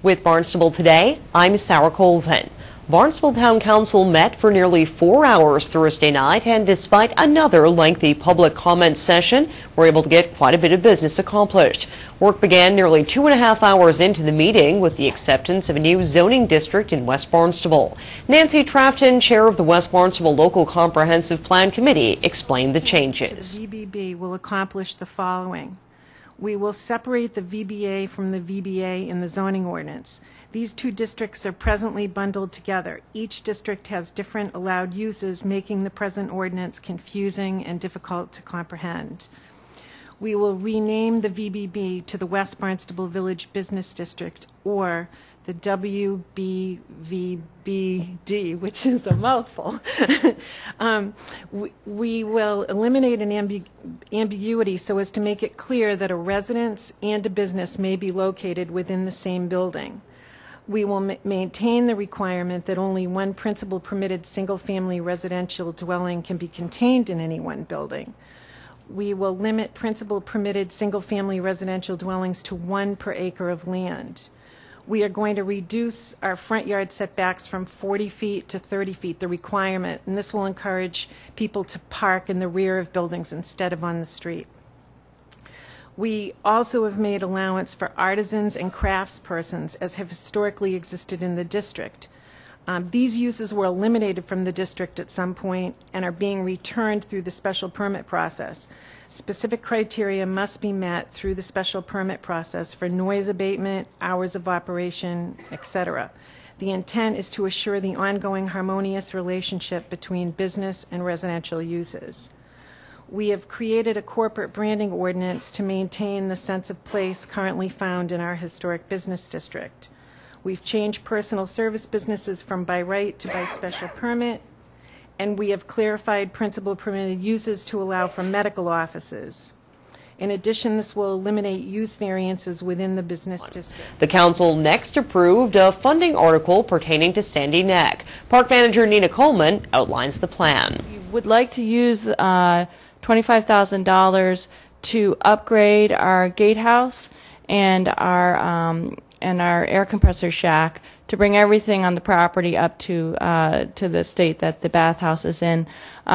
With Barnstable Today, I'm Sarah Colvin. Barnstable Town Council met for nearly 4 hours Thursday night, and despite another lengthy public comment session, we're able to get quite a bit of business accomplished. Work began nearly 2.5 hours into the meeting with the acceptance of a new zoning district in West Barnstable. Nancy Trafton, chair of the West Barnstable Local Comprehensive Plan Committee, explained the changes. The VBB will accomplish the following. We will separate the VBA from the VBA in the zoning ordinance. These two districts are presently bundled together. Each district has different allowed uses, making the present ordinance confusing and difficult to comprehend. We will rename the VBB to the West Barnstable Village Business District, or the WBVBD, which is a mouthful. We will eliminate an ambiguity so as to make it clear that a residence and a business may be located within the same building. We will maintain the requirement that only one principal permitted single-family residential dwelling can be contained in any one building. We will limit principal permitted single-family residential dwellings to 1 per acre of land. We are going to reduce our front yard setbacks from 40 feet to 30 feet, the requirement, and this will encourage people to park in the rear of buildings instead of on the street. We also have made allowance for artisans and craftspersons, as have historically existed in the district. These uses were eliminated from the district at some point and are being returned through the special permit process. Specific criteria must be met through the special permit process for noise abatement, hours of operation, etc. The intent is to assure the ongoing harmonious relationship between business and residential uses. We have created a corporate branding ordinance to maintain the sense of place currently found in our historic business district. We've changed personal service businesses from by right to by special permit, and we have clarified principal permitted uses to allow for medical offices. In addition, this will eliminate use variances within the business district. The council next approved a funding article pertaining to Sandy Neck. Park manager Nina Coleman outlines the plan. We would like to use $25,000 to upgrade our gatehouse and our air compressor shack to bring everything on the property up to the state that the bathhouse is in.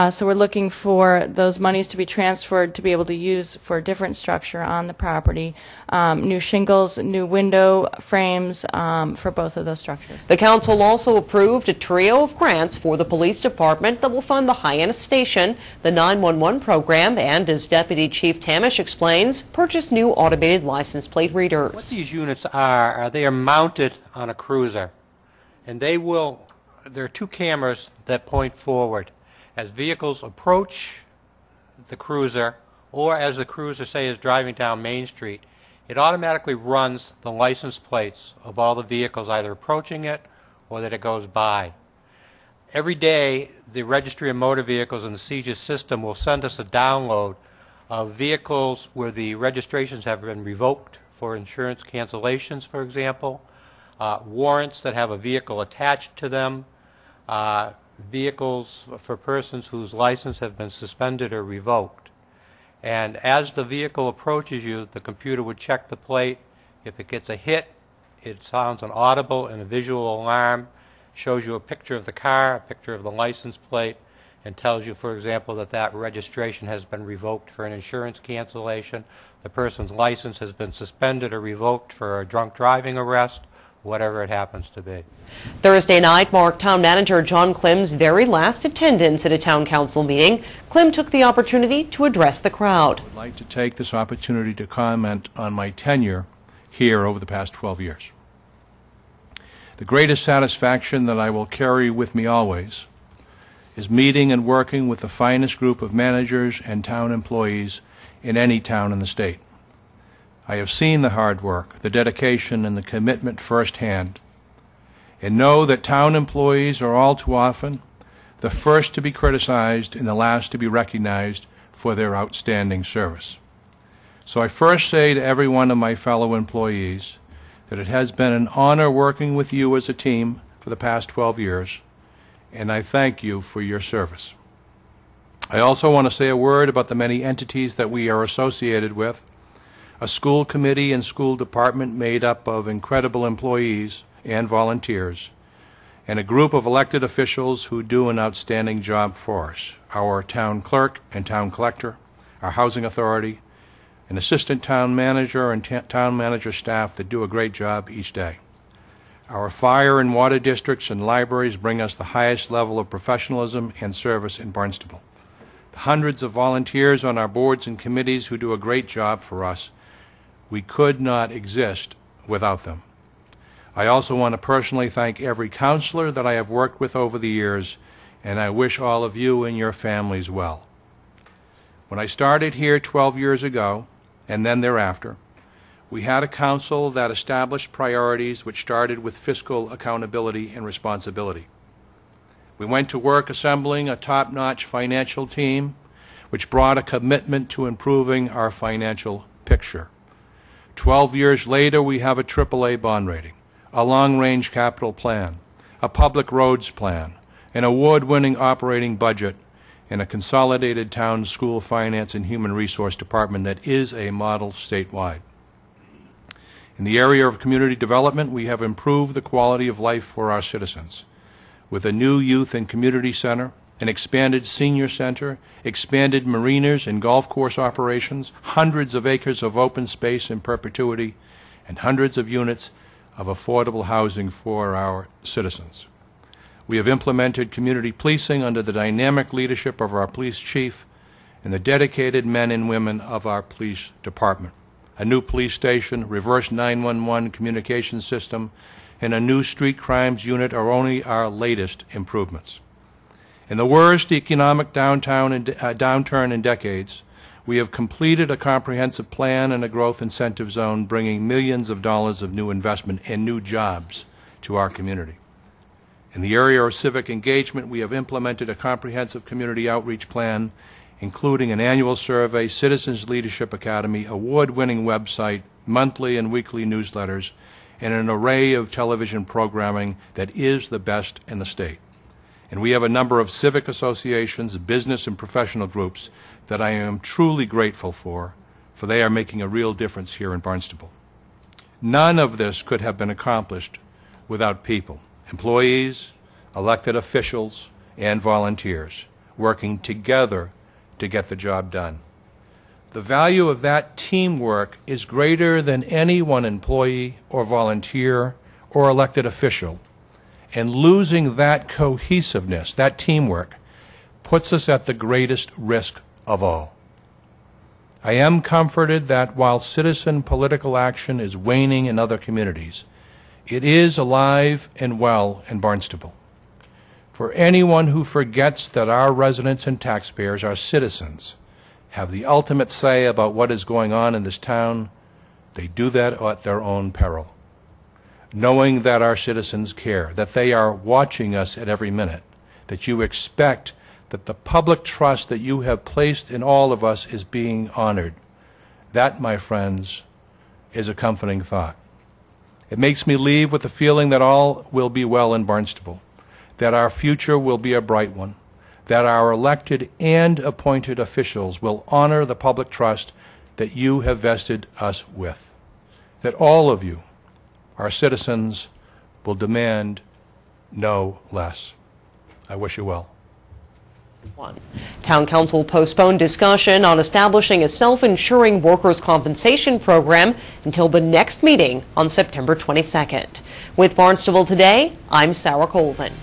So we're looking for those monies to be transferred to be able to use for a different structure on the property. New shingles, new window frames for both of those structures. The council also approved a trio of grants for the police department that will fund the Hyannis Station, the 911 program, and, as Deputy Chief Tamish explains, purchase new automated license plate readers. What these units are they are mounted on a cruiser, and there are 2 cameras that point forward. As vehicles approach the cruiser, or as the cruiser, say, is driving down Main Street, it automatically runs the license plates of all the vehicles either approaching it or that it goes by. Every day, the Registry of Motor Vehicles and the CJIS system will send us a download of vehicles where the registrations have been revoked for insurance cancellations, for example, warrants that have a vehicle attached to them, vehicles for persons whose license have been suspended or revoked. And as the vehicle approaches you, the computer would check the plate. If it gets a hit, it sounds an audible and a visual alarm, shows you a picture of the car, a picture of the license plate, and tells you, for example, that that registration has been revoked for an insurance cancellation, the person's license has been suspended or revoked for a drunk driving arrest, whatever it happens to be. Thursday night marked Town Manager John Klim's very last attendance at a Town Council meeting. Klim took the opportunity to address the crowd. I'd like to take this opportunity to comment on my tenure here over the past 12 years. The greatest satisfaction that I will carry with me always is meeting and working with the finest group of managers and town employees in any town in the state. I have seen the hard work, the dedication, and the commitment firsthand, and know that town employees are all too often the first to be criticized and the last to be recognized for their outstanding service. So I first say to every one of my fellow employees that it has been an honor working with you as a team for the past 12 years, and I thank you for your service. I also want to say a word about the many entities that we are associated with. a school committee and school department made up of incredible employees and volunteers, and a group of elected officials who do an outstanding job for us, our town clerk and town collector, our housing authority, an assistant town manager and town manager staff that do a great job each day. Our fire and water districts and libraries bring us the highest level of professionalism and service in Barnstable. The hundreds of volunteers on our boards and committees who do a great job for us, we could not exist without them. I also want to personally thank every counselor that I have worked with over the years, and I wish all of you and your families well. When I started here 12 years ago, and then thereafter, we had a council that established priorities which started with fiscal accountability and responsibility. We went to work assembling a top-notch financial team which brought a commitment to improving our financial picture. 12 years later, we have a AAA bond rating, a long-range capital plan, a public roads plan, an award-winning operating budget, and a consolidated town school finance and human resource department that is a model statewide. In the area of community development, we have improved the quality of life for our citizens with a new youth and community center, an expanded senior center, expanded marinas and golf course operations, hundreds of acres of open space in perpetuity, and hundreds of units of affordable housing for our citizens. We have implemented community policing under the dynamic leadership of our police chief and the dedicated men and women of our police department. A new police station, reverse 911 communication system, and a new street crimes unit are only our latest improvements. In the worst economic downturn in decades, we have completed a comprehensive plan and a growth incentive zone, bringing millions of dollars of new investment and new jobs to our community. In the area of civic engagement, we have implemented a comprehensive community outreach plan, including an annual survey, Citizens Leadership Academy, award-winning website, monthly and weekly newsletters, and an array of television programming that is the best in the state. And we have a number of civic associations, business and professional groups that I am truly grateful for they are making a real difference here in Barnstable. None of this could have been accomplished without people, employees, elected officials, and volunteers working together to get the job done. The value of that teamwork is greater than any one employee or volunteer or elected official. And losing that cohesiveness, that teamwork, puts us at the greatest risk of all. I am comforted that while citizen political action is waning in other communities, it is alive and well in Barnstable. For anyone who forgets that our residents and taxpayers, our citizens, have the ultimate say about what is going on in this town, they do that at their own peril. Knowing that our citizens care, that they are watching us at every minute, that you expect that the public trust that you have placed in all of us is being honored. That, my friends, is a comforting thought. It makes me leave with the feeling that all will be well in Barnstable, that our future will be a bright one, that our elected and appointed officials will honor the public trust that you have vested us with, that all of you, our citizens, will demand no less. I wish you well. Town Council postponed discussion on establishing a self-insuring workers' compensation program until the next meeting on September 22nd. With Barnstable Today, I'm Sarah Colvin.